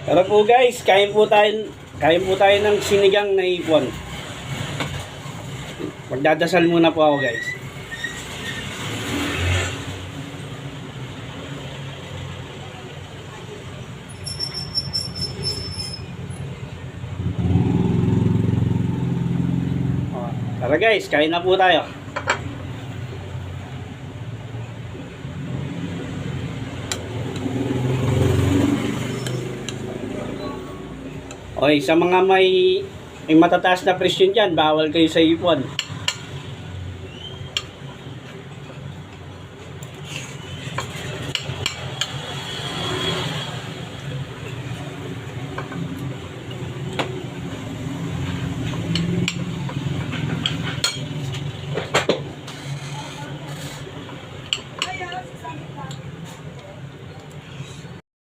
Tara po guys, kain po tayo ng sinigang na hipon. Magdadasal muna po ako guys. Tara guys, kain na po tayo. Okay, sa mga may matataas na presyon dyan, bawal kayo sa hipon.